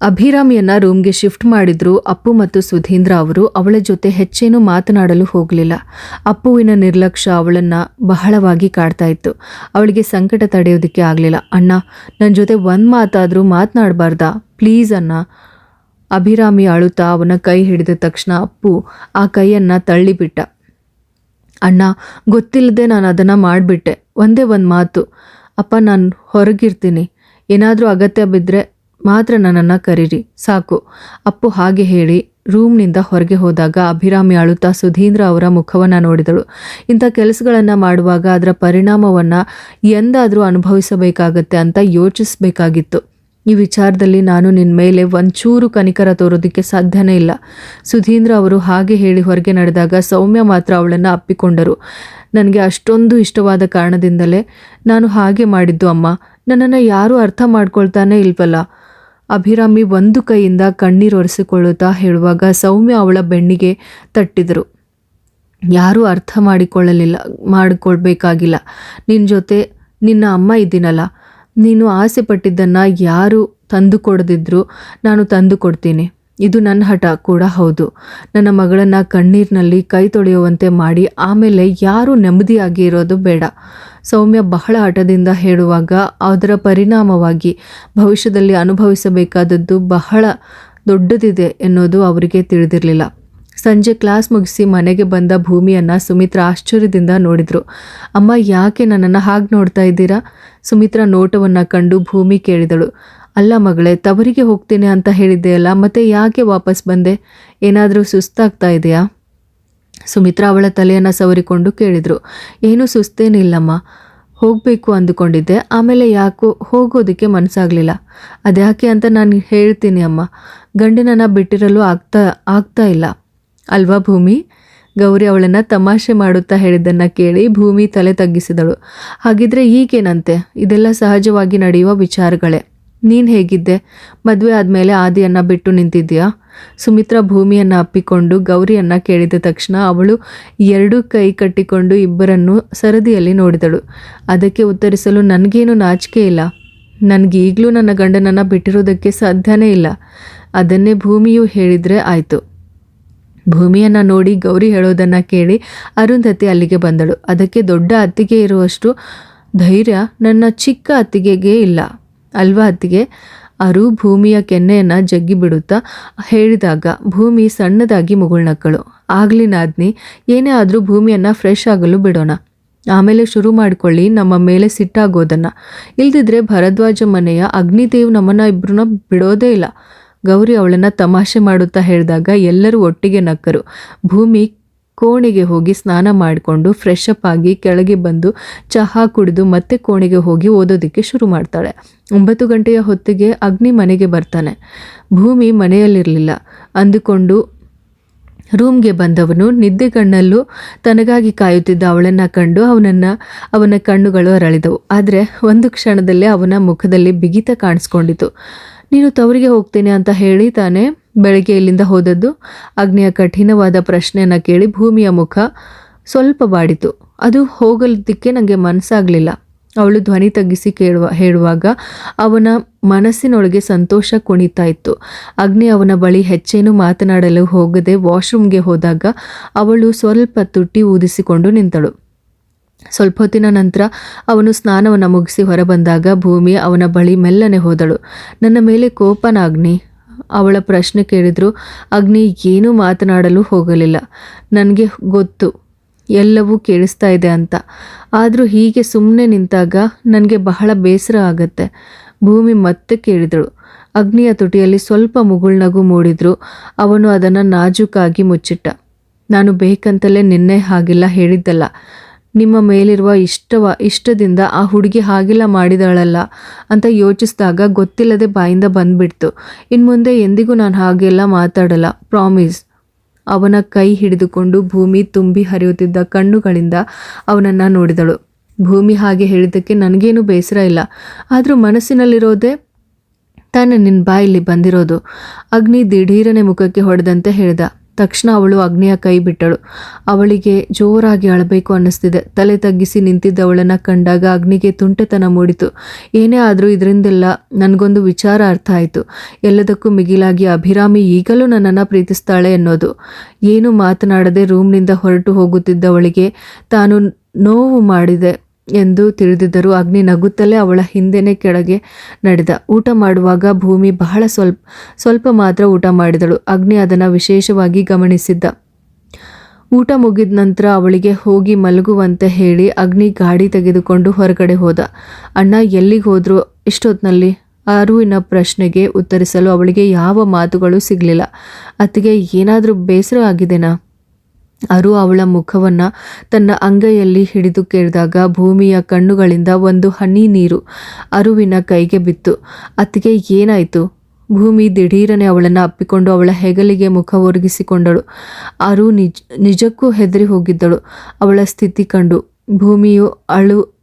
ಅಭಿರಾಮಿಯನ್ನ ರೂಮ್ಗೆ ಶಿಫ್ಟ್ ಮಾಡಿದ್ರು ಅಪ್ಪು ಮತ್ತು ಸುಧೀಂದ್ರ ಅವರು ಅವಳ ಜೊತೆ ಹೆಚ್ಚೇನು ಮಾತನಾಡಲು ಹೋಗಲಿಲ್ಲ. ಅಪ್ಪುವಿನ ನಿರ್ಲಕ್ಷ್ಯ ಅವಳನ್ನ ಬಹಳವಾಗಿ ಕಾಡ್ತಾ ಇತ್ತು. ಅವಳಿಗೆ ಸಂಕಟ ತಡೆಯೋದಕ್ಕೆ ಆಗಲಿಲ್ಲ. ಅಣ್ಣ, ನನ್ನ ಜೊತೆ ಒಂದು ಮಾತಾದರೂ ಮಾತನಾಡಬಾರ್ದಾ ಪ್ಲೀಸ್ ಅಣ್ಣ. ಅಭಿರಾಮಿ ಅಳುತ್ತಾ ಅವನ ಕೈ ಹಿಡಿದ ತಕ್ಷಣ ಅಪ್ಪು ಆ ಕೈಯನ್ನು ತಳ್ಳಿಬಿಟ್ಟ. ಅಣ್ಣ, ಗೊತ್ತಿಲ್ಲದೆ ನಾನು ಅದನ್ನು ಮಾಡಿಬಿಟ್ಟೆ. ಒಂದೇ ಒಂದು ಮಾತು ಅಪ್ಪ, ನಾನು ಹೊರಗಿರ್ತೀನಿ. ಏನಾದರೂ ಅಗತ್ಯ ಬಿದ್ದರೆ ಮಾತ್ರ ನನ್ನನ್ನು ಕರೀರಿ ಸಾಕು. ಅಪ್ಪು ಹಾಗೆ ಹೇಳಿ ರೂಮ್ನಿಂದ ಹೊರಗೆ ಹೋದಾಗ ಅಭಿರಾಮಿ ಅಳುತ್ತಾ ಸುಧೀಂದ್ರ ಅವರ ಮುಖವನ್ನು ನೋಡಿದಳು. ಇಂಥ ಕೆಲಸಗಳನ್ನು ಮಾಡುವಾಗ ಅದರ ಪರಿಣಾಮವನ್ನು ಎಂದಾದರೂ ಅನುಭವಿಸಬೇಕಾಗತ್ತೆ ಅಂತ ಯೋಚಿಸಬೇಕಾಗಿತ್ತು. ಈ ವಿಚಾರದಲ್ಲಿ ನಾನು ನಿನ್ನ ಮೇಲೆ ಒಂಚೂರು ಕನಿಕರ ತೋರೋದಕ್ಕೆ ಸಾಧ್ಯನೇ ಇಲ್ಲ. ಸುಧೀಂದ್ರ ಅವರು ಹಾಗೆ ಹೇಳಿ ಹೊರಗೆ ನಡೆದಾಗ ಸೌಮ್ಯ ಮಾತ್ರ ಅವಳನ್ನು ಅಪ್ಪಿಕೊಂಡರು. ನನಗೆ ಅಷ್ಟೊಂದು ಇಷ್ಟವಾದ ಕಾರಣದಿಂದಲೇ ನಾನು ಹಾಗೆ ಮಾಡಿದ್ದು ಅಮ್ಮ. ನನ್ನನ್ನು ಯಾರೂ ಅರ್ಥ ಮಾಡ್ಕೊಳ್ತಾನೇ ಇಲ್ವಲ್ಲ. ಅಭಿರಾಮಿ ಒಂದು ಕೈಯಿಂದ ಕಣ್ಣೀರು ಒರೆಸಿಕೊಳ್ಳುತ್ತಾ ಹೇಳುವಾಗ ಸೌಮ್ಯ ಅವಳ ಬೆನ್ನಿಗೆ ತಟ್ಟಿದರು. ಯಾರೂ ಅರ್ಥ ಮಾಡಿಕೊಳ್ಬೇಕಾಗಿಲ್ಲ. ನಿನ್ನ ಜೊತೆ ನಿನ್ನ ಅಮ್ಮ ಇದ್ದೀನಲ್ಲ. ನೀನು ಆಸೆ ಪಟ್ಟಿದ್ದನ್ನು ಯಾರು ತಂದು ಕೊಡದಿದ್ರೂ ನಾನು ತಂದು ಕೊಡ್ತೀನಿ. ಇದು ನನ್ನ ಹಠ ಕೂಡ ಹೌದು. ನನ್ನ ಮಗಳನ್ನು ಕಣ್ಣೀರಿನಲ್ಲಿ ಕೈ ತೊಳೆಯುವಂತೆ ಮಾಡಿ ಆಮೇಲೆ ಯಾರೂ ನೆಮ್ಮದಿಯಾಗಿ ಇರೋದು ಬೇಡ. ಸೌಮ್ಯ ಬಹಳ ಹಠದಿಂದ ಹೇಳುವಾಗ ಅದರ ಪರಿಣಾಮವಾಗಿ ಭವಿಷ್ಯದಲ್ಲಿ ಅನುಭವಿಸಬೇಕಾದದ್ದು ಬಹಳ ದೊಡ್ಡದಿದೆ ಎನ್ನುವುದು ಅವರಿಗೆ ತಿಳಿದಿರಲಿಲ್ಲ. ಸಂಜೆ ಕ್ಲಾಸ್ ಮುಗಿಸಿ ಮನೆಗೆ ಬಂದ ಭೂಮಿಯನ್ನು ಸುಮಿತ್ರಾ ಆಶ್ಚರ್ಯದಿಂದ ನೋಡಿದರು. ಅಮ್ಮ, ಯಾಕೆ ನನ್ನನ್ನು ಹಾಗೆ ನೋಡ್ತಾ ಇದ್ದೀರಾ? ಸುಮಿತ್ರಾ ನೋಟವನ್ನು ಕಂಡು ಭೂಮಿ ಕೇಳಿದಳು. ಅಲ್ಲ ಮಗಳೇ, ತವರಿಗೆ ಹೋಗ್ತೇನೆ ಅಂತ ಹೇಳಿದ್ದೆಯಲ್ಲ, ಮತ್ತೆ ಯಾಕೆ ವಾಪಸ್ ಬಂದೆ? ಏನಾದರೂ ಸುಸ್ತಾಗ್ತಾ ಇದೆಯಾ? ಸುಮಿತ್ರಾ ಅವಳ ತಲೆಯನ್ನು ಸವರಿಕೊಂಡು ಕೇಳಿದರು. ಏನೂ ಸುಸ್ತೇನಿಲ್ಲಮ್ಮ, ಹೋಗಬೇಕು ಅಂದುಕೊಂಡಿದ್ದೆ, ಆಮೇಲೆ ಯಾಕೋ ಹೋಗೋದಕ್ಕೆ ಮನಸ್ಸಾಗಲಿಲ್ಲ. ಅದ್ಯಾಕೆ ಅಂತ ನಾನು ಹೇಳ್ತೀನಿ ಅಮ್ಮ. ಗಂಡನನ್ನು ಬಿಟ್ಟಿರಲು ಆಗ್ತಾ ಇಲ್ಲ ಅಲ್ವಾ ಭೂಮಿ? ಗೌರಿ ಅವಳನ್ನು ತಮಾಷೆ ಮಾಡುತ್ತಾ ಹೇಳಿದ್ದನ್ನು ಕೇಳಿ ಭೂಮಿ ತಲೆ ತಗ್ಗಿಸಿದಳು. ಹಾಗಿದ್ರೆ ಈಗೇನಂತೆ? ಇದೆಲ್ಲ ಸಹಜವಾಗಿ ನಡೆಯುವ ವಿಚಾರಗಳೇ. ನೀನು ಹೇಗಿದ್ದೆ? ಮದುವೆ ಆದಮೇಲೆ ಆದಿಯನ್ನು ಬಿಟ್ಟು ನಿಂತಿದ್ದೀಯಾ? ಸುಮಿತ್ರಾ ಭೂಮಿಯನ್ನು ಅಪ್ಪಿಕೊಂಡು ಗೌರಿಯನ್ನು ಕೇಳಿದ ತಕ್ಷಣ ಅವಳು ಎರಡೂ ಕೈ ಕಟ್ಟಿಕೊಂಡು ಇಬ್ಬರನ್ನು ಸರದಿಯಲ್ಲಿ ನೋಡಿದಳು. ಅದಕ್ಕೆ ಉತ್ತರಿಸಲು ನನಗೇನು ನಾಚಿಕೆ ಇಲ್ಲ. ನನಗೀಗಲೂ ನನ್ನ ಗಂಡನನ್ನು ಬಿಟ್ಟಿರೋದಕ್ಕೆ ಸಾಧ್ಯನೇ ಇಲ್ಲ. ಅದನ್ನೇ ಭೂಮಿಯು ಹೇಳಿದರೆ ಆಯಿತು. ಭೂಮಿಯನ್ನು ನೋಡಿ ಗೌರಿ ಹೇಳೋದನ್ನು ಕೇಳಿ ಅರುಂಧತಿ ಅಲ್ಲಿಗೆ ಬಂದಳು. ಅದಕ್ಕೆ ದೊಡ್ಡ ಅತ್ತಿಗೆ ಇರುವಷ್ಟು ಧೈರ್ಯ ನನ್ನ ಚಿಕ್ಕ ಅತ್ತಿಗೆಗೆ ಇಲ್ಲ ಅಲ್ವಾ ಅತ್ತಿಗೆ? ಅರು ಭೂಮಿಯ ಕೆನ್ನೆಯನ್ನು ಜಗ್ಗಿ ಬಿಡುತ್ತಾ ಹೇಳಿದಾಗ ಭೂಮಿ ಸಣ್ಣದಾಗಿ ಮುಗುಳ್ನಕ್ಕಳು. ಆಗಲಿ ನಾದ್ನಿ, ಏನೇ ಆದರೂ ಭೂಮಿಯನ್ನು ಫ್ರೆಶ್ ಆಗಲು ಬಿಡೋಣ. ಆಮೇಲೆ ಶುರು ಮಾಡಿಕೊಳ್ಳಿ ನಮ್ಮ ಮೇಲೆ ಸಿಟ್ಟಾಗೋದನ್ನು. ಇಲ್ದಿದ್ರೆ ಭರದ್ವಾಜ ಮನೆಯ ಅಗ್ನಿದೇವ್ ನಮ್ಮನ್ನು ಇಬ್ಬರನ್ನ ಬಿಡೋದೇ ಇಲ್ಲ. ಗೌರಿ ಅವಳನ್ನು ತಮಾಷೆ ಮಾಡುತ್ತಾ ಹೇಳಿದಾಗ ಎಲ್ಲರೂ ಒಟ್ಟಿಗೆ ನಕ್ಕರು. ಭೂಮಿ ಕೋಣೆಗೆ ಹೋಗಿ ಸ್ನಾನ ಮಾಡಿಕೊಂಡು ಫ್ರೆಶ್ ಅಪ್ ಆಗಿ ಕೆಳಗೆ ಬಂದು ಚಹಾ ಕುಡಿದು ಮತ್ತೆ ಕೋಣೆಗೆ ಹೋಗಿ ಓದೋದಕ್ಕೆ ಶುರು ಮಾಡ್ತಾಳೆ. 9 ಗಂಟೆಯ ಹೊತ್ತಿಗೆ ಅಗ್ನಿ ಮನೆಗೆ ಬರ್ತಾನೆ. ಭೂಮಿ ಮನೆಯಲ್ಲಿರಲಿಲ್ಲ ಅಂದುಕೊಂಡು ರೂಮ್ಗೆ ಬಂದವನು ನಿದ್ದೆಗಣ್ಣಲ್ಲೂ ತನಗಾಗಿ ಕಾಯುತ್ತಿದ್ದ ಅವಳನ್ನು ಕಂಡು ಅವನ ಕಣ್ಣುಗಳು ಅರಳಿದವು. ಆದರೆ ಒಂದು ಕ್ಷಣದಲ್ಲೇ ಅವನ ಮುಖದಲ್ಲಿ ಬಿಗಿತ ಕಾಣಿಸ್ಕೊಂಡಿತು. ನೀನು ತವರಿಗೆ ಹೋಗ್ತೇನೆ ಅಂತ ಹೇಳಿ ತಾನೇ ಬೆಳಗ್ಗೆ ಇಲ್ಲಿಂದ ಹೋದದ್ದು? ಅಗ್ನಿಯ ಕಠಿಣವಾದ ಪ್ರಶ್ನೆಯನ್ನು ಕೇಳಿ ಭೂಮಿಯ ಮುಖ ಸ್ವಲ್ಪ ಬಾಡಿತು. ಅದು ಹೋಗಲಿದ್ದಕ್ಕೆ ನನಗೆ ಮನಸ್ಸಾಗಲಿಲ್ಲ. ಅವಳು ಧ್ವನಿ ತಗ್ಗಿಸಿ ಹೇಳುವಾಗ ಅವನ ಮನಸ್ಸಿನೊಳಗೆ ಸಂತೋಷ ಕುಣಿತಾ ಇತ್ತು. ಅಗ್ನಿ ಅವನ ಬಳಿ ಹೆಚ್ಚೇನು ಮಾತನಾಡಲು ಹೋಗದೆ ವಾಶ್ರೂಮ್ಗೆ ಹೋದಾಗ ಅವಳು ಸ್ವಲ್ಪ ತುಟಿ ಊದಿಸಿಕೊಂಡು ನಿಂತಳು. ಸ್ವಲ್ಪ ಹೊತ್ತಿನ ನಂತರ ಅವನು ಸ್ನಾನವನ್ನು ಮುಗಿಸಿ ಹೊರಬಂದಾಗ ಭೂಮಿ ಅವನ ಬಳಿ ಮೆಲ್ಲನೆ ಹೋದಳು. ನನ್ನ ಮೇಲೆ ಕೋಪನ ಅಗ್ನಿ? ಅವಳ ಪ್ರಶ್ನೆ ಕೇಳಿದ್ರು. ಅಗ್ನಿ ಏನೂ ಮಾತನಾಡಲು ಹೋಗಲಿಲ್ಲ. ನನಗೆ ಗೊತ್ತು ಎಲ್ಲವೂ ಕೇಳಿಸ್ತಾ ಇದೆ ಅಂತ. ಆದರೂ ಹೀಗೆ ಸುಮ್ಮನೆ ನಿಂತಾಗ ನನಗೆ ಬಹಳ ಬೇಸರ ಆಗತ್ತೆ. ಭೂಮಿ ಮತ್ತೆ ಕೇಳಿದಳು. ಅಗ್ನಿಯ ತುಟಿಯಲ್ಲಿ ಸ್ವಲ್ಪ ಮುಗುಳ್ನಗು ಮೂಡಿದ್ರು. ಅವನು ಅದನ್ನು ನಾಜೂಕಾಗಿ ಮುಚ್ಚಿಟ್ಟ. ನಾನು ಬೇಕಂತಲೇ ನಿನ್ನೆ ಹಾಗೆಲ್ಲ ಹೇಳಿದ್ದಲ್ಲ. ನಿಮ್ಮ ಮೇಲಿರುವ ಇಷ್ಟದಿಂದ ಆ ಹುಡುಗಿ ಹಾಗೆಲ್ಲ ಮಾಡಿದಳಲ್ಲ ಅಂತ ಯೋಚಿಸಿದಾಗ ಗೊತ್ತಿಲ್ಲದೆ ಬಾಯಿಂದ ಬಂದ್ಬಿಡ್ತು. ಇನ್ನು ಮುಂದೆ ಎಂದಿಗೂ ನಾನು ಹಾಗೆಲ್ಲ ಮಾತಾಡಲ್ಲ, ಪ್ರಾಮಿಸ್. ಅವನ ಕೈ ಹಿಡಿದುಕೊಂಡು ಭೂಮಿ ತುಂಬಿ ಹರಿಯುತ್ತಿದ್ದ ಕಣ್ಣುಗಳಿಂದ ಅವನನ್ನು ನೋಡಿದಳು. ಭೂಮಿ ಹಾಗೆ ಹೇಳಿದ್ದಕ್ಕೆ ನನಗೇನು ಬೇಸರ ಇಲ್ಲ. ಆದರೂ ಮನಸ್ಸಿನಲ್ಲಿರೋದೇ ತಾನೇ ನಿನ್ನ ಬಾಯಲ್ಲಿ ಬಂದಿರೋದು. ಅಗ್ನಿ ದಿಢೀರನೆ ಮುಖಕ್ಕೆ ಹೊಡೆದಂತೆ ಹೇಳ್ದ. ತಕ್ಷಣ ಅವಳು ಅಗ್ನಿಯ ಕೈ ಬಿಟ್ಟಳು. ಅವಳಿಗೆ ಜೋರಾಗಿ ಅಳಬೇಕು ಅನ್ನಿಸ್ತಿದೆ. ತಲೆ ತಗ್ಗಿಸಿ ನಿಂತಿದ್ದವಳನ್ನು ಕಂಡಾಗ ಅಗ್ನಿಗೆ ತುಂಟತನ ಮೂಡಿತು. ಏನೇ ಆದರೂ ಇದರಿಂದೆಲ್ಲ ನನಗೊಂದು ವಿಚಾರ ಅರ್ಥ ಆಯಿತು. ಎಲ್ಲದಕ್ಕೂ ಮಿಗಿಲಾಗಿ ಅಭಿರಾಮಿ ಈಗಲೂ ನನ್ನನ್ನು ಪ್ರೀತಿಸ್ತಾಳೆ ಎನ್ನೋದು. ಏನು ಮಾತನಾಡದೆ ರೂಮ್ನಿಂದ ಹೊರಟು ಹೋಗುತ್ತಿದ್ದವಳಿಗೆ ತಾನು ನೋವು ಮಾಡಿದೆ ಎಂದು ತಿಳಿದಿದ್ದರೂ ಅಗ್ನಿ ನಗುತ್ತಲೇ ಅವಳ ಹಿಂದೆನೇ ಕೆಳಗೆ ನಡೆದ. ಊಟ ಮಾಡುವಾಗ ಭೂಮಿ ಬಹಳ ಸ್ವಲ್ಪ ಮಾತ್ರ ಊಟ ಮಾಡಿದಳು. ಅಗ್ನಿ ಅದನ್ನು ವಿಶೇಷವಾಗಿ ಗಮನಿಸಿದ್ದ. ಊಟ ಮುಗಿದ ನಂತರ ಅವಳಿಗೆ ಹೋಗಿ ಮಲಗುವಂತೆ ಹೇಳಿ ಅಗ್ನಿ ಗಾಡಿ ತೆಗೆದುಕೊಂಡು ಹೊರಗಡೆ ಹೋದ. ಅಣ್ಣ ಎಲ್ಲಿಗೆ ಹೋದ್ರು ಇಷ್ಟೊತ್ತಿನಲ್ಲಿ? ಅರುವಿನ ಪ್ರಶ್ನೆಗೆ ಉತ್ತರಿಸಲು ಅವಳಿಗೆ ಯಾವ ಮಾತುಗಳು ಸಿಗಲಿಲ್ಲ. ಅತ್ತಿಗೆ ಏನಾದರೂ ಬೇಸರ ಆಗಿದೆನಾ? ಅರು ಅವಳ ಮುಖವನ್ನು ತನ್ನ ಅಂಗೈಯಲ್ಲಿ ಹಿಡಿದು ಕೇಳಿದಾಗ ಭೂಮಿಯ ಕಣ್ಣುಗಳಿಂದ ಒಂದು ಹನಿ ನೀರು ಅರುವಿನ ಕೈಗೆ ಬಿತ್ತು. ಅತ್ತಿಗೆ ಏನಾಯಿತು? ಭೂಮಿ ದಿಢೀರನೆ ಅವಳನ್ನು ಅಪ್ಪಿಕೊಂಡು ಅವಳ ಹೆಗಲಿಗೆ ಮುಖ ಒರಗಿಸಿಕೊಂಡಳು. ಅರು ನಿಜಕ್ಕೂ ಹೆದರಿ ಹೋಗಿದ್ದಳು ಅವಳ ಸ್ಥಿತಿ ಕಂಡು. ಭೂಮಿಯು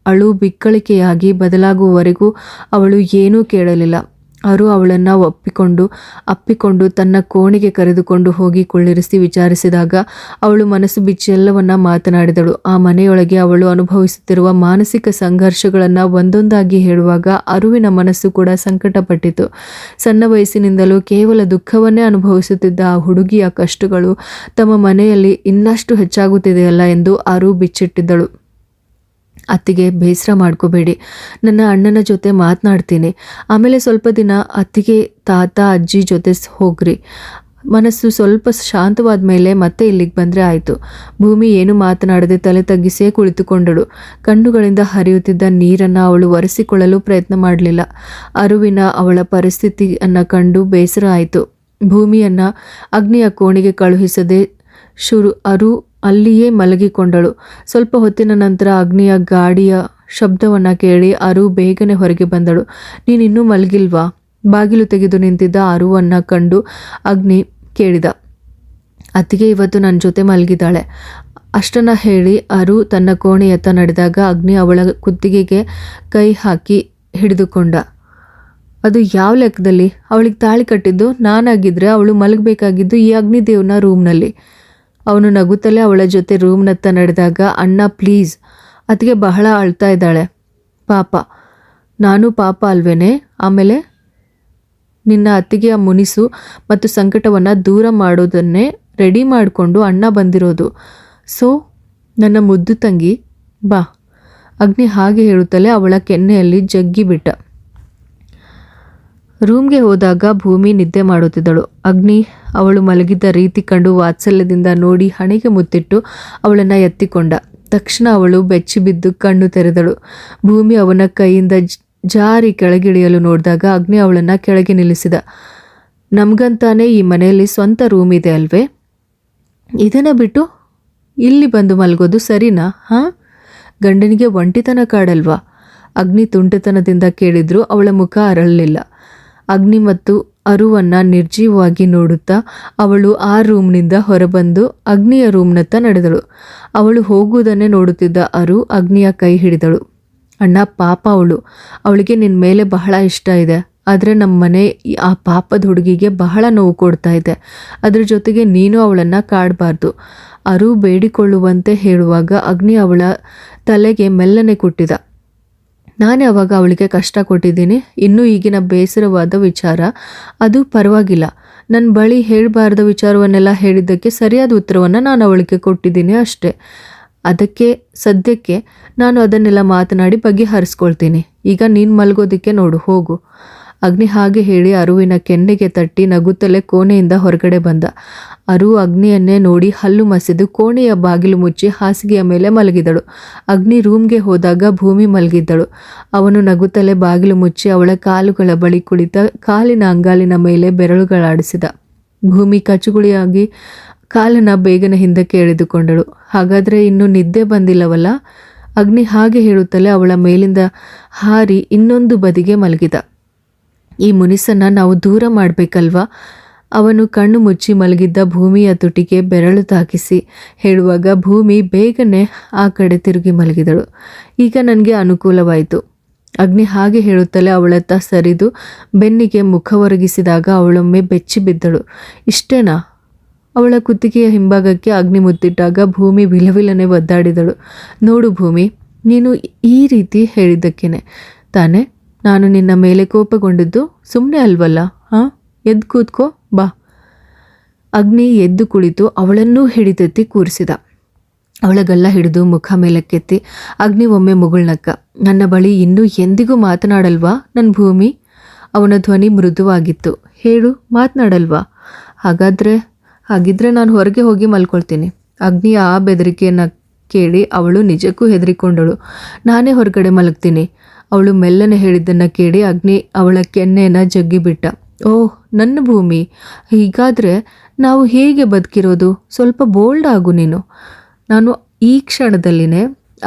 ಅಳು ಬಿಕ್ಕಳಿಕೆಯಾಗಿ ಬದಲಾಗುವವರೆಗೂ ಅವಳು ಏನೂ ಕೇಳಲಿಲ್ಲ. ಅರು ಅವಳನ್ನು ಅಪ್ಪಿಕೊಂಡು ತನ್ನ ಕೋಣೆಗೆ ಕರೆದುಕೊಂಡು ಹೋಗಿ ಕುಳ್ಳಿರಿಸಿ ವಿಚಾರಿಸಿದಾಗ ಅವಳು ಮನಸ್ಸು ಬಿಚ್ಚಿ ಎಲ್ಲವನ್ನ ಮಾತನಾಡಿದಳು. ಆ ಮನೆಯೊಳಗೆ ಅವಳು ಅನುಭವಿಸುತ್ತಿರುವ ಮಾನಸಿಕ ಸಂಘರ್ಷಗಳನ್ನು ಒಂದೊಂದಾಗಿ ಹೇಳುವಾಗ ಅರುವಿನ ಮನಸ್ಸು ಕೂಡ ಸಂಕಟಪಟ್ಟಿತು. ಸಣ್ಣ ವಯಸ್ಸಿನಿಂದಲೂ ಕೇವಲ ದುಃಖವನ್ನೇ ಅನುಭವಿಸುತ್ತಿದ್ದ ಆ ಹುಡುಗಿಯ ಕಷ್ಟಗಳು ತಮ್ಮ ಮನೆಯಲ್ಲಿ ಇನ್ನಷ್ಟು ಹೆಚ್ಚಾಗುತ್ತಿದೆಯಲ್ಲ ಎಂದು ಅರು ಬಿಚ್ಚಿಟ್ಟಿದ್ದಳು. ಅತ್ತಿಗೆ ಬೇಸರ ಮಾಡ್ಕೋಬೇಡಿ, ನನ್ನ ಅಣ್ಣನ ಜೊತೆ ಮಾತನಾಡ್ತೀನಿ. ಆಮೇಲೆ ಸ್ವಲ್ಪ ದಿನ ಅತ್ತಿಗೆ ತಾತ ಅಜ್ಜಿ ಜೊತೆ ಹೋಗ್ರಿ. ಮನಸ್ಸು ಸ್ವಲ್ಪ ಶಾಂತವಾದ ಮೇಲೆ ಮತ್ತೆ ಇಲ್ಲಿಗೆ ಬಂದರೆ ಆಯಿತು. ಭೂಮಿ ಏನು ಮಾತನಾಡದೆ ತಲೆ ತಗ್ಗಿಸಿಯೇ ಕುಳಿತುಕೊಂಡಳು. ಕಣ್ಣುಗಳಿಂದ ಹರಿಯುತ್ತಿದ್ದ ನೀರನ್ನು ಅವಳು ಒರೆಸಿಕೊಳ್ಳಲು ಪ್ರಯತ್ನ ಮಾಡಲಿಲ್ಲ. ಅರುವಿನ ಅವಳ ಪರಿಸ್ಥಿತಿಯನ್ನು ಕಂಡು ಬೇಸರ ಆಯಿತು. ಭೂಮಿಯನ್ನು ಅಗ್ನಿಯ ಕೋಣೆಗೆ ಕಳುಹಿಸದೆ ಅರು ಅಲ್ಲಿಯೇ ಮಲಗಿಕೊಂಡಳು. ಸ್ವಲ್ಪ ಹೊತ್ತಿನ ನಂತರ ಅಗ್ನಿಯ ಗಾಡಿಯ ಶಬ್ದವನ್ನು ಕೇಳಿ ಅರು ಬೇಗನೆ ಹೊರಗೆ ಬಂದಳು. ನೀನಿನ್ನೂ ಮಲಗಿಲ್ವಾ? ಬಾಗಿಲು ತೆಗೆದು ನಿಂತಿದ್ದ ಅರುವನ್ನು ಕಂಡು ಅಗ್ನಿ ಕೇಳಿದ. ಅತ್ತಿಗೆ ಇವತ್ತು ನನ್ನ ಜೊತೆ ಮಲಗಿದ್ದಾಳೆ ಅಷ್ಟನ್ನ ಹೇಳಿ ಅರು ತನ್ನ ಕೋಣೆಯತ್ತ ನಡೆದಾಗ ಅಗ್ನಿ ಅವಳ ಕುತ್ತಿಗೆಗೆ ಕೈ ಹಾಕಿ ಹಿಡಿದುಕೊಂಡ. ಅದು ಯಾವ ಲೆಕ್ಕದಲ್ಲಿ? ಅವಳಿಗೆ ತಾಳಿ ಕಟ್ಟಿದ್ದು ನಾನಾಗಿದ್ದರೆ ಅವಳು ಮಲಗಬೇಕಾಗಿದ್ದು ಈ ಅಗ್ನಿದೇವ್ನ ರೂಮ್ನಲ್ಲಿ. ಅವನು ನಗುತ್ತಲೇ ಅವಳ ಜೊತೆ ರೂಮ್ನತ್ತ ನಡೆದಾಗ, ಅಣ್ಣ ಪ್ಲೀಸ್, ಅತ್ತಿಗೆ ಬಹಳ ಅಳ್ತಾ ಇದ್ದಾಳೆ. ಪಾಪ, ನಾನು ಪಾಪ ಅಲ್ವೇನೆ? ಆಮೇಲೆ ನಿನ್ನ ಅತ್ತಿಗೆಯ ಮುನಿಸು ಮತ್ತು ಸಂಕಟವನ್ನು ದೂರ ಮಾಡೋದನ್ನೇ ರೆಡಿ ಮಾಡಿಕೊಂಡು ಅಣ್ಣ ಬಂದಿರೋದು. ಸೊ ನನ್ನ ಮುದ್ದು ತಂಗಿ ಬಾ. ಅಗ್ನಿ ಹಾಗೆ ಹೇಳುತ್ತಲೇ ಅವಳ ಕೆನ್ನೆಯಲ್ಲಿ ಜಗ್ಗಿಬಿಟ್ಟ. ರೂಮ್ಗೆ ಹೋದಾಗ ಭೂಮಿ ನಿದ್ದೆ ಮಾಡುತ್ತಿದ್ದಳು. ಅಗ್ನಿ ಅವಳು ಮಲಗಿದ್ದ ರೀತಿ ಕಂಡು ವಾತ್ಸಲ್ಯದಿಂದ ನೋಡಿ ಹಣೆಗೆ ಮುತ್ತಿಟ್ಟು ಅವಳನ್ನು ಎತ್ತಿಕೊಂಡ. ತಕ್ಷಣ ಅವಳು ಬೆಚ್ಚಿ ಬಿದ್ದು ಕಣ್ಣು ತೆರೆದಳು. ಭೂಮಿ ಅವನ ಕೈಯಿಂದ ಜಾರಿ ಕೆಳಗಿಳಿಯಲು ನೋಡಿದಾಗ ಅಗ್ನಿ ಅವಳನ್ನು ಕೆಳಗೆ ನಿಲ್ಲಿಸಿದ. ನಮಗಂತಾನೆ ಈ ಮನೆಯಲ್ಲಿ ಸ್ವಂತ ರೂಮ್ ಇದೆ ಅಲ್ವೇ? ಇದನ್ನು ಬಿಟ್ಟು ಇಲ್ಲಿ ಬಂದು ಮಲಗೋದು ಸರಿನಾ? ಹಾಂ, ಗಂಡನಿಗೆ ಒಂಟಿತನ ಕಾಡಲ್ವಾ? ಅಗ್ನಿ ತುಂಟತನದಿಂದ ಕೇಳಿದ್ರು. ಅವಳ ಮುಖ ಅರಳಲಿಲ್ಲ. ಅಗ್ನಿ ಮತ್ತು ಅರುವನ್ನು ನಿರ್ಜೀವವಾಗಿ ನೋಡುತ್ತಾ ಅವಳು ಆ ರೂಮ್ನಿಂದ ಹೊರಬಂದು ಅಗ್ನಿಯ ರೂಮ್ನತ್ತ ನಡೆದಳು. ಅವಳು ಹೋಗುವುದನ್ನೇ ನೋಡುತ್ತಿದ್ದ ಅರು ಅಗ್ನಿಯ ಕೈ ಹಿಡಿದಳು. ಅಣ್ಣ, ಪಾಪ ಅವಳಿಗೆ ನಿನ್ನ ಮೇಲೆ ಬಹಳ ಇಷ್ಟ ಇದೆ. ಆದರೆ ನಮ್ಮ ಮನೆ ಆ ಪಾಪದ ಹುಡುಗಿಗೆ ಬಹಳ ನೋವು ಕೊಡ್ತಾ ಇದೆ. ಅದ್ರ ಜೊತೆಗೆ ನೀನು ಅವಳನ್ನು ಕಾಡಬಾರ್ದು. ಅರು ಬೇಡಿಕೊಳ್ಳುವಂತೆ ಹೇಳುವಾಗ ಅಗ್ನಿ ಅವಳ ತಲೆಗೆ ಮೆಲ್ಲನೆ ಕುಟ್ಟಿದ. ನಾನೇ ಅವಾಗ ಅವಳಿಗೆ ಕಷ್ಟ ಕೊಟ್ಟಿದ್ದೀನಿ. ಇನ್ನೂ ಈಗಿನ ಬೇಸರವಾದ ವಿಚಾರ ಅದು ಪರವಾಗಿಲ್ಲ. ನನ್ನ ಬಳಿ ಹೇಳಬಾರ್ದ ವಿಚಾರವನ್ನೆಲ್ಲ ಹೇಳಿದ್ದಕ್ಕೆ ಸರಿಯಾದ ಉತ್ತರವನ್ನು ನಾನು ಅವಳಿಗೆ ಕೊಟ್ಟಿದ್ದೀನಿ ಅಷ್ಟೇ. ಅದಕ್ಕೆ ಸದ್ಯಕ್ಕೆ ನಾನು ಅದನ್ನೆಲ್ಲ ಮಾತನಾಡಿ ಬಗೆಹರಿಸ್ಕೊಳ್ತೀನಿ. ಈಗ ನೀನು ಮಲಗೋದಕ್ಕೆ ನೋಡು, ಹೋಗು. ಅಗ್ನಿ ಹಾಗೆ ಹೇಳಿ ಅರುವಿನ ಕೆನ್ನೆಗೆ ತಟ್ಟಿ ನಗುತ್ತಲೇ ಕೋಣೆಯಿಂದ ಹೊರಗಡೆ ಬಂದ. ಅರು ಅಗ್ನಿಯನ್ನೇ ನೋಡಿ ಹಲ್ಲು ಮಸಿದು ಕೋಣೆಯ ಬಾಗಿಲು ಮುಚ್ಚಿ ಹಾಸಿಗೆಯ ಮೇಲೆ ಮಲಗಿದಳು. ಅಗ್ನಿ ರೂಮ್ಗೆ ಹೋದಾಗ ಭೂಮಿ ಮಲಗಿದ್ದಳು. ಅವನು ನಗುತ್ತಲೇ ಬಾಗಿಲು ಮುಚ್ಚಿ ಅವಳ ಕಾಲುಗಳ ಬಳಿ ಕುಳಿತ ಕಾಲಿನ ಅಂಗಾಲಿನ ಮೇಲೆ ಬೆರಳುಗಳಾಡಿಸಿದ. ಭೂಮಿ ಕಚುಗುಳಿಯಾಗಿ ಕಾಲನ್ನು ಬೇಗನೆ ಹಿಂದಕ್ಕೆ ಎಳೆದುಕೊಂಡಳು. ಹಾಗಾದರೆ ಇನ್ನೂ ನಿದ್ದೆ ಬಂದಿಲ್ಲವಲ್ಲ? ಅಗ್ನಿ ಹಾಗೆ ಹೇಳುತ್ತಲೇ ಅವಳ ಮೇಲಿಂದ ಹಾರಿ ಇನ್ನೊಂದು ಬದಿಗೆ ಮಲಗಿದ. ಈ ಮುನಿಸನ್ನು ನಾವು ದೂರ ಮಾಡಬೇಕಲ್ವಾ? ಅವನು ಕಣ್ಣು ಮುಚ್ಚಿ ಮಲಗಿದ್ದ ಭೂಮಿಯ ತುಟಿಗೆ ಬೆರಳು ತಾಕಿಸಿ ಹೇಳುವಾಗ ಭೂಮಿ ಬೇಗನೆ ಆ ಕಡೆ ತಿರುಗಿ ಮಲಗಿದಳು. ಈಗ ನನಗೆ ಅನುಕೂಲವಾಯಿತು. ಅಗ್ನಿ ಹಾಗೆ ಹೇಳುತ್ತಲೇ ಅವಳತ್ತ ಸರಿದು ಬೆನ್ನಿಗೆ ಮುಖ ಒರಗಿಸಿದಾಗ ಅವಳೊಮ್ಮೆ ಬೆಚ್ಚಿ ಬಿದ್ದಳು. ಇಷ್ಟೇನಾ? ಅವಳ ಕುತ್ತಿಗೆಯ ಹಿಂಭಾಗಕ್ಕೆ ಅಗ್ನಿ ಮುತ್ತಿಟ್ಟಾಗ ಭೂಮಿ ವಿಲವಿಲನೆ ಒದ್ದಾಡಿದಳು. ನೋಡು ಭೂಮಿ, ನೀನು ಈ ರೀತಿ ಹೇಳಿದ್ದಕ್ಕೇನೆ ತಾನೇ ನಾನು ನಿನ್ನ ಮೇಲೆ ಕೋಪಗೊಂಡಿದ್ದು. ಸುಮ್ಮನೆ ಅಲ್ವಲ್ಲ? ಹಾಂ, ಎದ್ದು ಕೂತ್ಕೋ ಬಾ. ಅಗ್ನಿ ಎದ್ದು ಕುಳಿತು ಅವಳನ್ನೂ ಹಿಡಿದೆತ್ತಿ ಕೂರಿಸಿದ. ಅವಳಗಲ್ಲ ಹಿಡಿದು ಮುಖ ಮೇಲಕ್ಕೆತ್ತಿ ಅಗ್ನಿ ಒಮ್ಮೆ ಮುಗುಳ್ನಕ್ಕ. ನನ್ನ ಬಳಿ ಇನ್ನೂ ಎಂದಿಗೂ ಮಾತನಾಡಲ್ವಾ ನನ್ನ ಭೂಮಿ? ಅವನ ಧ್ವನಿ ಮೃದುವಾಗಿತ್ತು. ಹೇಳು, ಮಾತನಾಡಲ್ವಾ? ಹಾಗಿದ್ರೆ ನಾನು ಹೊರಗೆ ಹೋಗಿ ಮಲ್ಕೊಳ್ತೀನಿ. ಅಗ್ನಿಯ ಆ ಬೆದರಿಕೆಯನ್ನು ಕೇಳಿ ಅವಳು ನಿಜಕ್ಕೂ ಹೆದರಿಕೊಂಡಳು. ನಾನೇ ಹೊರಗಡೆ ಮಲಗ್ತೀನಿ. ಅವಳು ಮೆಲ್ಲನೆ ಹೇಳಿದ್ದನ್ನು ಕೇಳಿ ಅಗ್ನಿ ಅವಳ ಕೆನ್ನೆಯನ್ನು ಜಗ್ಗಿಬಿಟ್ಟ. ಓಹ್ ನನ್ನ ಭೂಮಿ, ಹೀಗಾದರೆ ನಾವು ಹೇಗೆ ಬದುಕಿರೋದು? ಸ್ವಲ್ಪ ಬೋಲ್ಡ್ ಆಗು ನೀನು. ನಾನು ಈ ಕ್ಷಣದಲ್ಲಿನೇ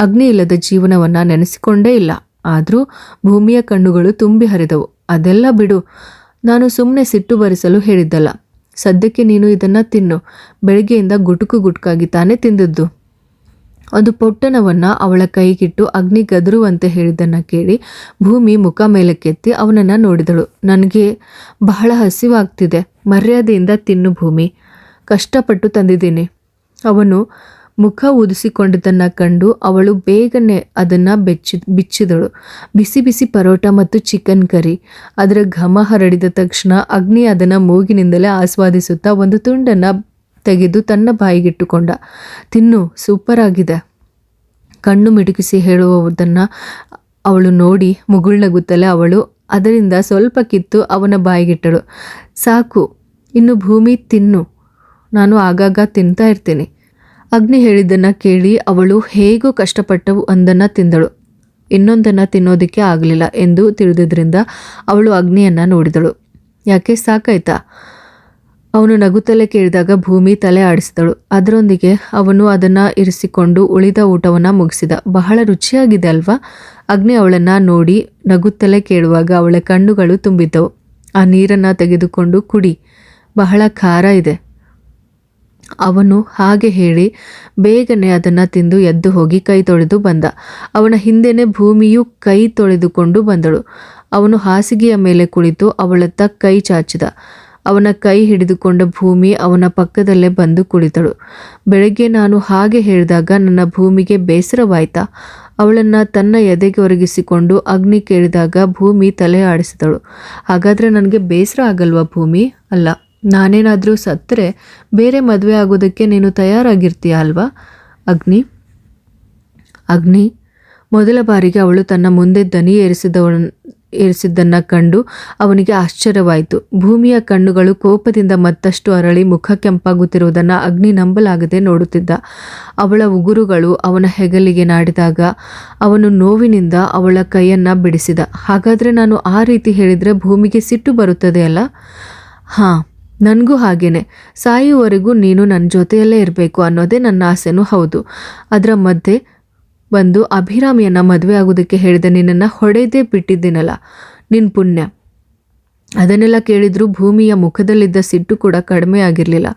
ಅಗ್ನಿ ಇಲ್ಲದ ಜೀವನವನ್ನು ನೆನೆಸಿಕೊಂಡೇ ಇಲ್ಲ. ಆದರೂ ಭೂಮಿಯ ಕಣ್ಣುಗಳು ತುಂಬಿ ಹರಿದವು. ಅದೆಲ್ಲ ಬಿಡು, ನಾನು ಸುಮ್ಮನೆ ಸಿಟ್ಟು ಬರಿಸಲು ಹೇಳಿದ್ದಲ್ಲ. ಸದ್ಯಕ್ಕೆ ನೀನು ಇದನ್ನು ತಿನ್ನು. ಬೆಳಗ್ಗೆಯಿಂದ ಗುಟುಕಾಗಿ ತಾನೇ ತಿಂದದ್ದು. ಒಂದು ಪೊಟ್ಟಣವನ್ನು ಅವಳ ಕೈಗಿಟ್ಟು ಅಗ್ನಿ ಗದರುವಂತೆ ಹೇಳಿದ್ದನ್ನು ಕೇಳಿ ಭೂಮಿ ಮುಖ ಮೇಲಕ್ಕೆತ್ತಿ ಅವನನ್ನು ನೋಡಿದಳು. ನನಗೆ ಬಹಳ ಹಸಿವಾಗ್ತಿದೆ. ಮರ್ಯಾದೆಯಿಂದ ತಿನ್ನು ಭೂಮಿ, ಕಷ್ಟಪಟ್ಟು ತಂದಿದ್ದೀನಿ. ಅವನು ಮುಖ ಊದಿಸಿಕೊಂಡಿದ್ದನ್ನು ಕಂಡು ಅವಳು ಬೇಗನೆ ಅದನ್ನು ಬಿಚ್ಚಿದಳು. ಬಿಸಿ ಬಿಸಿ ಪರೋಟ ಮತ್ತು ಚಿಕನ್ ಕರಿ. ಅದರ ಘಮ ಹರಡಿದ ತಕ್ಷಣ ಅಗ್ನಿ ಅದನ್ನು ಮೂಗಿನಿಂದಲೇ ಆಸ್ವಾದಿಸುತ್ತಾ ಒಂದು ತುಂಡನ್ನು ತೆಗೆದು ತನ್ನ ಬಾಯಿಗಿಟ್ಟುಕೊಂಡ. ತಿನ್ನು, ಸೂಪರ್ ಆಗಿದೆ. ಕಣ್ಣು ಮಿಟುಕಿಸಿ ಹೇಳುವುದನ್ನು ಅವಳು ನೋಡಿ ಮುಗುಳ್ನಗುತ್ತಲೇ ಅವಳು ಅದರಿಂದ ಸ್ವಲ್ಪ ಕಿತ್ತು ಅವನ ಬಾಯಿಗಿಟ್ಟಳು. ಸಾಕು, ಇನ್ನು ಭೂಮಿ ತಿನ್ನು, ನಾನು ಆಗಾಗ ತಿಂತಾ ಇರ್ತೀನಿ. ಅಗ್ನಿ ಹೇಳಿದ್ದನ್ನು ಕೇಳಿ ಅವಳು ಹೇಗೋ ಕಷ್ಟಪಟ್ಟು ಒಂದನ್ನು ತಿಂದಳು. ಇನ್ನೊಂದನ್ನು ತಿನ್ನೋದಕ್ಕೆ ಆಗಲಿಲ್ಲ ಎಂದು ತಿಳಿದಿದ್ದರಿಂದ ಅವಳು ಅಗ್ನಿಯನ್ನು ನೋಡಿದಳು. ಯಾಕೆ, ಸಾಕಾಯ್ತಾ? ಅವನು ನಗುತ್ತಲೇ ಕೇಳಿದಾಗ ಭೂಮಿ ತಲೆ ಆಡಿಸಿದಳು. ಅದರೊಂದಿಗೆ ಅವನು ಅದನ್ನು ಇರಿಸಿಕೊಂಡು ಉಳಿದ ಊಟವನ್ನು ಮುಗಿಸಿದ. ಬಹಳ ರುಚಿಯಾಗಿದೆ ಅಲ್ವಾ? ಅಗ್ನಿ ಅವಳನ್ನು ನೋಡಿ ನಗುತ್ತಲೇ ಕೇಳುವಾಗ ಅವಳ ಕಣ್ಣುಗಳು ತುಂಬಿದ್ದವು. ಆ ನೀರನ್ನು ತೆಗೆದುಕೊಂಡು ಕುಡಿ, ಬಹಳ ಖಾರ ಇದೆ. ಅವನು ಹಾಗೆ ಹೇಳಿ ಬೇಗನೆ ಅದನ್ನು ತಿಂದು ಎದ್ದು ಹೋಗಿ ಕೈ ತೊಳೆದು ಬಂದ. ಅವನ ಹಿಂದೆನೇ ಭೂಮಿಯು ಕೈ ತೊಳೆದುಕೊಂಡು ಬಂದಳು. ಅವನು ಹಾಸಿಗೆಯ ಮೇಲೆ ಕುಳಿತು ಅವಳತ್ತ ಕೈ ಚಾಚಿದ. ಅವನ ಕೈ ಹಿಡಿದುಕೊಂಡ ಭೂಮಿ ಅವನ ಪಕ್ಕದಲ್ಲೇ ಬಂದು ಕುಳಿತಳು. ಬೆಳಗ್ಗೆ ನಾನು ಹಾಗೆ ಹೇಳಿದಾಗ ನನ್ನ ಭೂಮಿಗೆ ಬೇಸರವಾಯ್ತಾ? ಅವಳನ್ನು ತನ್ನ ಎದೆಗೆ ಒರಗಿಸಿಕೊಂಡು ಅಗ್ನಿ ಕೇಳಿದಾಗ ಭೂಮಿ ತಲೆ ಆಡಿಸಿದಳು. ಹಾಗಾದರೆ ನನಗೆ ಬೇಸರ ಆಗಲ್ವಾ ಭೂಮಿ? ಅಲ್ಲ, ನಾನೇನಾದರೂ ಸತ್ತರೆ ಬೇರೆ ಮದುವೆ ಆಗೋದಕ್ಕೆ ನೀನು ತಯಾರಾಗಿರ್ತೀಯ ಅಲ್ವಾ? ಅಗ್ನಿ ಮೊದಲ ಬಾರಿಗೆ ಅವಳು ತನ್ನ ಮುಂದೆ ದನಿ ಏರಿಸಿದ್ದನ್ನು ಕಂಡು ಅವನಿಗೆ ಆಶ್ಚರ್ಯವಾಯಿತು. ಭೂಮಿಯ ಕಣ್ಣುಗಳು ಕೋಪದಿಂದ ಮತ್ತಷ್ಟು ಅರಳಿ ಮುಖ ಕೆಂಪಾಗುತ್ತಿರುವುದನ್ನು ಅಗ್ನಿ ನಂಬಲಾಗದೆ ನೋಡುತ್ತಿದ್ದ. ಅವಳ ಉಗುರುಗಳು ಅವನ ಹೆಗಲಿಗೆ ನಾಡಿದಾಗ ಅವನು ನೋವಿನಿಂದ ಅವಳ ಕೈಯನ್ನು ಬಿಡಿಸಿದ. ಹಾಗಾದರೆ ನಾನು ಆ ರೀತಿ ಹೇಳಿದರೆ ಭೂಮಿಗೆ ಸಿಟ್ಟು ಬರುತ್ತದೆ ಅಲ್ಲ? ಹಾಂ, ನನಗೂ ಹಾಗೇನೆ. ಸಾಯುವವರೆಗೂ ನೀನು ನನ್ನ ಜೊತೆಯಲ್ಲೇ ಇರಬೇಕು ಅನ್ನೋದೇ ನನ್ನ ಆಸೆನೂ ಹೌದು. ಅದರ ಮಧ್ಯೆ ಬಂದು ಅಭಿರಾಮಿಯನ್ನು ಮದುವೆ ಆಗೋದಕ್ಕೆ ಹೇಳಿದ ನಿನ್ನನ್ನು ಹೊಡೆದೇ ಬಿಟ್ಟಿದ್ದೀನಲ್ಲ, ನಿನ್ನ ಪುಣ್ಯ. ಅದನ್ನೆಲ್ಲ ಕೇಳಿದರೂ ಭೂಮಿಯ ಮುಖದಲ್ಲಿದ್ದ ಸಿಟ್ಟು ಕೂಡ ಕಡಿಮೆ ಆಗಿರಲಿಲ್ಲ.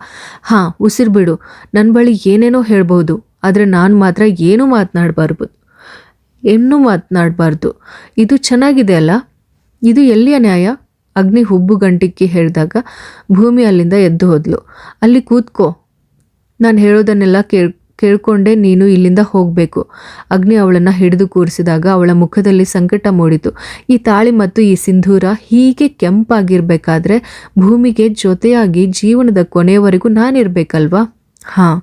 ಹಾಂ, ಉಸಿರು ಬಿಡು. ನನ್ನ ಬಳಿ ಏನೇನೋ ಹೇಳ್ಬೋದು, ಆದರೆ ನಾನು ಮಾತ್ರ ಏನೂ ಮಾತನಾಡಬಾರ್ದು. ಇದು ಚೆನ್ನಾಗಿದೆ ಅಲ್ಲ? ಇದು ಎಲ್ಲಿಯ ನ್ಯಾಯ? ಅಗ್ನಿ ಹುಬ್ಬು ಗಂಟಿಕ್ಕಿ ಹೇಳಿದಾಗ ಭೂಮಿ ಅಲ್ಲಿಂದ ಎದ್ದು ಹೋದ್ಲು. ಅಲ್ಲಿ ಕೂತ್ಕೋ, ನಾನು ಹೇಳೋದನ್ನೆಲ್ಲ ಕೇಳ್ಕೊಂಡೆ ನೀನು ಇಲ್ಲಿಂದ ಹೋಗಬೇಕು. ಅಗ್ನಿ ಅವಳನ್ನು ಹಿಡಿದು ಕೂರಿಸಿದಾಗ ಅವಳ ಮುಖದಲ್ಲಿ ಸಂಕಟ ಮೂಡಿತು. ಈ ತಾಳಿ ಮತ್ತು ಈ ಸಿಂಧೂರ ಹೀಗೆ ಕೆಂಪಾಗಿರ್ಬೇಕಾದ್ರೆ ಭೂಮಿಗೆ ಜೊತೆಯಾಗಿ ಜೀವನದ ಕೊನೆಯವರೆಗೂ ನಾನಿರ್ಬೇಕಲ್ವಾ? ಹಾಂ,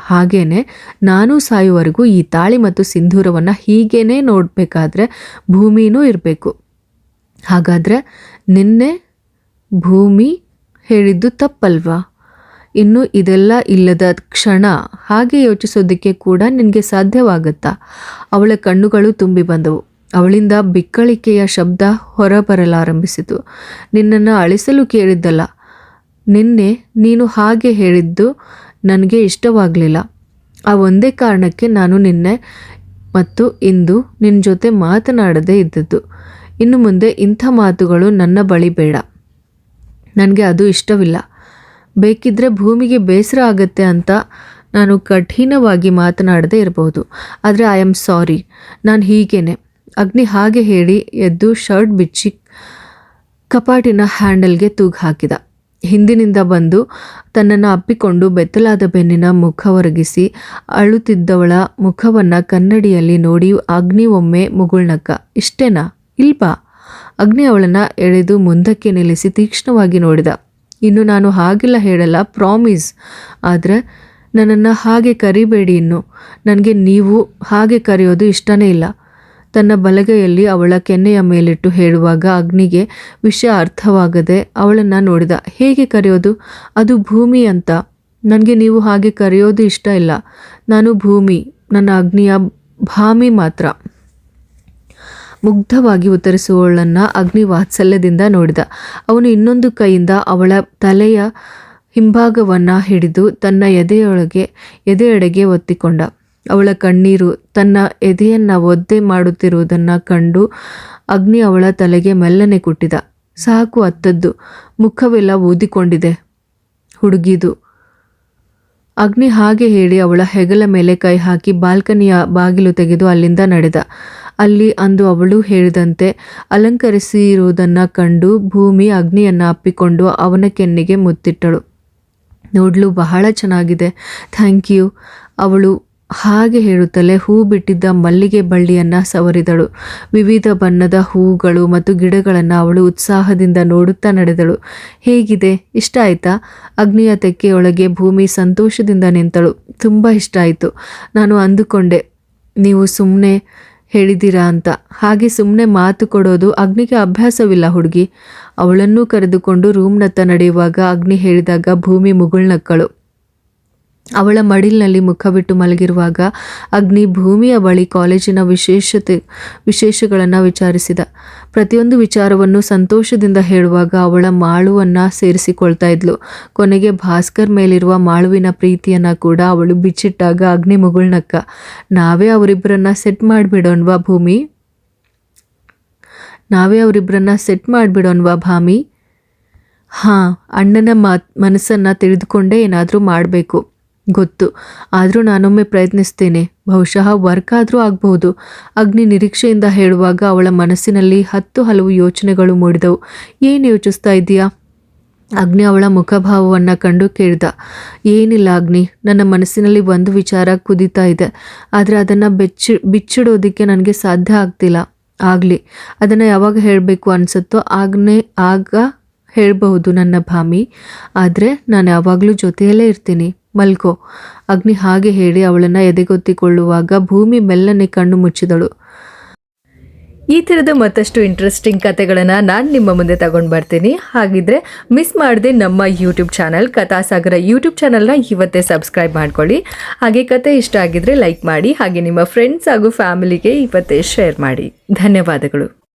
ಹಾಗೇನೆ ನಾನು ಸಾಯುವವರೆಗೂ ಈ ತಾಳಿ ಮತ್ತು ಸಿಂಧೂರವನ್ನು ಹೀಗೇನೆ ನೋಡಬೇಕಾದ್ರೆ ಭೂಮಿನೂ ಇರಬೇಕು. ಹಾಗಾದರೆ ನಿನ್ನೆ ಭೂಮಿ ಹೇಳಿದ್ದು ತಪ್ಪಲ್ವಾ? ಇನ್ನು ಇದೆಲ್ಲ ಇಲ್ಲದ ಕ್ಷಣ ಹಾಗೆ ಯೋಚಿಸೋದಕ್ಕೆ ಕೂಡ ನಿನಗೆ ಸಾಧ್ಯವಾಗುತ್ತಾ? ಅವಳ ಕಣ್ಣುಗಳು ತುಂಬಿ ಬಂದವು. ಅವಳಿಂದ ಬಿಕ್ಕಳಿಕೆಯ ಶಬ್ದ ಹೊರಬರಲಾರಂಭಿಸಿತು. ನಿನ್ನನ್ನು ಅಳಿಸಲು ಕೇಳಿದ್ದಲ್ಲ. ನಿನ್ನೆ ನೀನು ಹಾಗೆ ಹೇಳಿದ್ದು ನನಗೆ ಇಷ್ಟವಾಗಲಿಲ್ಲ. ಆ ಒಂದೇ ಕಾರಣಕ್ಕೆ ನಾನು ನಿನ್ನೆ ಮತ್ತು ಇಂದು ನಿನ್ನ ಜೊತೆ ಮಾತನಾಡದೇ ಇದ್ದದ್ದು. ಇನ್ನು ಮುಂದೆ ಇಂಥ ಮಾತುಗಳು ನನ್ನ ಬಳಿ ಬೇಡ. ನನಗೆ ಅದು ಇಷ್ಟವಿಲ್ಲ. ಬೇಕಿದ್ದರೆ ಭೂಮಿಗೆ ಬೇಸರ ಆಗತ್ತೆ ಅಂತ ನಾನು ಕಠಿಣವಾಗಿ ಮಾತನಾಡದೇ ಇರಬಹುದು. ಆದರೆ ಐ ಆಮ್ ಸಾರಿ, ನಾನು ಹೀಗೇನೆ. ಅಗ್ನಿ ಹಾಗೆ ಹೇಳಿ ಎದ್ದು ಶರ್ಟ್ ಬಿಚ್ಚಿ ಕಪಾಟಿನ ಹ್ಯಾಂಡಲ್ಗೆ ತೂಗು ಹಾಕಿದ. ಹಿಂದಿನಿಂದ ಬಂದು ತನ್ನನ್ನು ಅಪ್ಪಿಕೊಂಡು ಬೆತ್ತಲಾದ ಬೆನ್ನಿನ ಮುಖ ಒರಗಿಸಿ ಅಳುತ್ತಿದ್ದವಳ ಮುಖವನ್ನು ಕನ್ನಡಿಯಲ್ಲಿ ನೋಡಿ ಅಗ್ನಿ ಒಮ್ಮೆ ಮುಗುಳ್ನಕ್ಕ. ಇಷ್ಟೇನಾ? ಇಲ್ವಾ? ಅಗ್ನಿ ಅವಳನ್ನು ಎಳೆದು ಮುಂದಕ್ಕೆ ನಿಲ್ಲಿಸಿ ತೀಕ್ಷ್ಣವಾಗಿ ನೋಡಿದ. ಇನ್ನು ನಾನು ಹಾಗೆಲ್ಲ ಹೇಳಲ್ಲ, ಪ್ರಾಮಿಸ್. ಆದರೆ ನನ್ನನ್ನು ಹಾಗೆ ಕರಿಬೇಡಿ. ಇನ್ನು ನನಗೆ ನೀವು ಹಾಗೆ ಕರೆಯೋದು ಇಷ್ಟನೇ ಇಲ್ಲ. ತನ್ನ ಬಲಗೈಯಲ್ಲಿ ಅವಳ ಕೆನ್ನೆಯ ಮೇಲಿಟ್ಟು ಹೇಳುವಾಗ ಅಗ್ನಿಗೆ ವಿಷಯ ಅರ್ಥವಾಗದೆ ಅವಳನ್ನು ನೋಡಿದ. ಹೇಗೆ ಕರೆಯೋದು? ಅದು ಭೂಮಿ ಅಂತ. ನನಗೆ ನೀವು ಹಾಗೆ ಕರೆಯೋದು ಇಷ್ಟ ಇಲ್ಲ. ನಾನು ಭೂಮಿ, ನನ್ನ ಅಗ್ನಿಯ ಭಾಮಿ ಮಾತ್ರ. ಮುಗ್ಧವಾಗಿ ಉತ್ತರಿಸುವವಳನ್ನು ಅಗ್ನಿ ವಾತ್ಸಲ್ಯದಿಂದ ನೋಡಿದ. ಅವನು ಇನ್ನೊಂದು ಕೈಯಿಂದ ಅವಳ ತಲೆಯ ಹಿಂಭಾಗವನ್ನು ಹಿಡಿದು ತನ್ನ ಎದೆಯೆಡೆಗೆ ಒತ್ತಿಕೊಂಡ. ಅವಳ ಕಣ್ಣೀರು ತನ್ನ ಎದೆಯನ್ನು ಒದ್ದೆ ಮಾಡುತ್ತಿರುವುದನ್ನು ಕಂಡು ಅಗ್ನಿ ಅವಳ ತಲೆಗೆ ಮೆಲ್ಲನೆ ಕುಟ್ಟಿದ. ಸಾಕು, ಅತ್ತದ್ದು. ಮುಖವೆಲ್ಲ ಊದಿಕೊಂಡಿದೆ ಹುಡುಗಿದು. ಅಗ್ನಿ ಹಾಗೆ ಹೇಳಿ ಅವಳ ಹೆಗಲ ಮೇಲೆ ಕೈ ಹಾಕಿ ಬಾಲ್ಕನಿಯ ಬಾಗಿಲು ತೆಗೆದು ಅಲ್ಲಿಂದ ನಡೆದ. ಅಲ್ಲಿ ಅಂದು ಅವಳು ಹೇಳಿದಂತೆ ಅಲಂಕರಿಸಿರುವುದನ್ನು ಕಂಡು ಭೂಮಿ ಅಗ್ನಿಯನ್ನು ಅಪ್ಪಿಕೊಂಡು ಅವನ ಕೆನ್ನೆಗೆ ಮುತ್ತಿಟ್ಟಳು. ನೋಡಲು ಬಹಳ ಚೆನ್ನಾಗಿದೆ, ಥ್ಯಾಂಕ್ ಯು. ಅವಳು ಹಾಗೆ ಹೇಳುತ್ತಲೇ ಹೂ ಬಿಟ್ಟಿದ್ದ ಮಲ್ಲಿಗೆ ಬಳ್ಳಿಯನ್ನು ಸವರಿದಳು. ವಿವಿಧ ಬಣ್ಣದ ಹೂಗಳು ಮತ್ತು ಗಿಡಗಳನ್ನು ಅವಳು ಉತ್ಸಾಹದಿಂದ ನೋಡುತ್ತಾ ನಡೆದಳು. ಹೇಗಿದೆ? ಇಷ್ಟ ಆಯ್ತಾ? ಅಗ್ನಿಯ ತೆಕ್ಕೆಯೊಳಗೆ ಭೂಮಿ ಸಂತೋಷದಿಂದ ನಿಂತಳು. ತುಂಬ ಇಷ್ಟ ಆಯಿತು. ನಾನು ಅಂದುಕೊಂಡೆ ನೀವು ಸುಮ್ಮನೆ ಹೇಳಿದ್ದೀರಾ ಅಂತ. ಹಾಗೆ ಸುಮ್ಮನೆ ಮಾತು ಕೊಡೋದು ಅಗ್ನಿಗೆ ಅಭ್ಯಾಸವಿಲ್ಲ ಹುಡುಗಿ. ಅವಳನ್ನೂ ಕರೆದುಕೊಂಡು ರೂಮ್ನತ್ತ ನಡೆಯುವಾಗ ಅಗ್ನಿ ಹೇಳಿದಾಗ ಭೂಮಿ ಮುಗುಳ್ನಕ್ಕಳು. ಅವಳ ಮಡಿಲಿನಲ್ಲಿ ಮುಖವಿಟ್ಟು ಮಲಗಿರುವಾಗ ಅಗ್ನಿ ಭೂಮಿಯ ಬಳಿ ಕಾಲೇಜಿನ ವಿಶೇಷಗಳನ್ನು ವಿಚಾರಿಸಿದ. ಪ್ರತಿಯೊಂದು ವಿಚಾರವನ್ನು ಸಂತೋಷದಿಂದ ಹೇಳುವಾಗ ಅವಳ ಮಾಳುವನ್ನು ಸೇರಿಸಿಕೊಳ್ತಾ ಇದ್ಲು. ಕೊನೆಗೆ ಭಾಸ್ಕರ್ ಮೇಲಿರುವ ಮಾಳುವಿನ ಪ್ರೀತಿಯನ್ನು ಕೂಡ ಅವಳು ಬಿಚ್ಚಿಟ್ಟಾಗ ಅಗ್ನಿ ಮುಗುಳ್ನಕ್ಕ. ನಾವೇ ಅವರಿಬ್ಬರನ್ನ ಸೆಟ್ ಮಾಡಿಬಿಡೋಣ್ವಾ ಭೂಮಿ? ಭಾಮಿ? ಹಾಂ, ಅಣ್ಣನ ಮನಸ್ಸನ್ನು ತಿಳಿದುಕೊಂಡೇ ಏನಾದರೂ ಮಾಡಬೇಕು ಗೊತ್ತು. ಆದರೂ ನಾನೊಮ್ಮೆ ಪ್ರಯತ್ನಿಸ್ತೇನೆ. ಬಹುಶಃ ವರ್ಕ್ ಆದರೂ ಆಗಬಹುದು. ಅಗ್ನಿ ನಿರೀಕ್ಷೆಯಿಂದ ಹೇಳುವಾಗ ಅವಳ ಮನಸ್ಸಿನಲ್ಲಿ 10 ಹಲವು ಯೋಚನೆಗಳು ಮೂಡಿದವು. ಏನು ಯೋಚಿಸ್ತಾ ಇದೆಯಾ? ಅಗ್ನಿ ಅವಳ ಮುಖಭಾವವನ್ನು ಕಂಡು ಕೇಳಿದ. ಏನಿಲ್ಲ ಅಗ್ನಿ, ನನ್ನ ಮನಸ್ಸಿನಲ್ಲಿ ಒಂದು ವಿಚಾರ ಕುದೀತಾ ಇದೆ. ಆದರೆ ಅದನ್ನು ಬಿಚ್ಚಿಡೋದಕ್ಕೆ ನನಗೆ ಸಾಧ್ಯ ಆಗ್ತಿಲ್ಲ. ಆಗಲಿ, ಅದನ್ನು ಯಾವಾಗ ಹೇಳಬೇಕು ಅನಿಸುತ್ತೋ ಆಗ ಹೇಳಬಹುದು ನನ್ನ ಭಾಮಿ. ಆದರೆ ನಾನು ಯಾವಾಗಲೂ ಜೊತೆಯಲ್ಲೇ ಇರ್ತೀನಿ. ಮಲ್ಕೋ. ಅಗ್ನಿ ಹಾಗೆ ಹೇಳಿ ಅವಳನ್ನು ಎದೆಗೊತ್ತಿಕೊಳ್ಳುವಾಗ ಭೂಮಿ ಮೆಲ್ಲನೆ ಕಣ್ಣು ಮುಚ್ಚಿದಳು. ಈ ಥರದ ಮತ್ತಷ್ಟು ಇಂಟ್ರೆಸ್ಟಿಂಗ್ ಕತೆಗಳನ್ನು ನಾನು ನಿಮ್ಮ ಮುಂದೆ ತಗೊಂಡು ಬರ್ತೀನಿ. ಹಾಗಿದ್ರೆ ಮಿಸ್ ಮಾಡದೆ ನಮ್ಮ ಯೂಟ್ಯೂಬ್ ಚಾನಲ್ ಕಥಾಸಾಗರ ಯೂಟ್ಯೂಬ್ ಚಾನಲ್ನ ಇವತ್ತೇ ಸಬ್ಸ್ಕ್ರೈಬ್ ಮಾಡ್ಕೊಳ್ಳಿ. ಹಾಗೆ ಕತೆ ಇಷ್ಟ ಆಗಿದ್ರೆ ಲೈಕ್ ಮಾಡಿ. ಹಾಗೆ ನಿಮ್ಮ ಫ್ರೆಂಡ್ಸ್ ಹಾಗೂ ಫ್ಯಾಮಿಲಿಗೆ ಇವತ್ತೇ ಶೇರ್ ಮಾಡಿ. ಧನ್ಯವಾದಗಳು.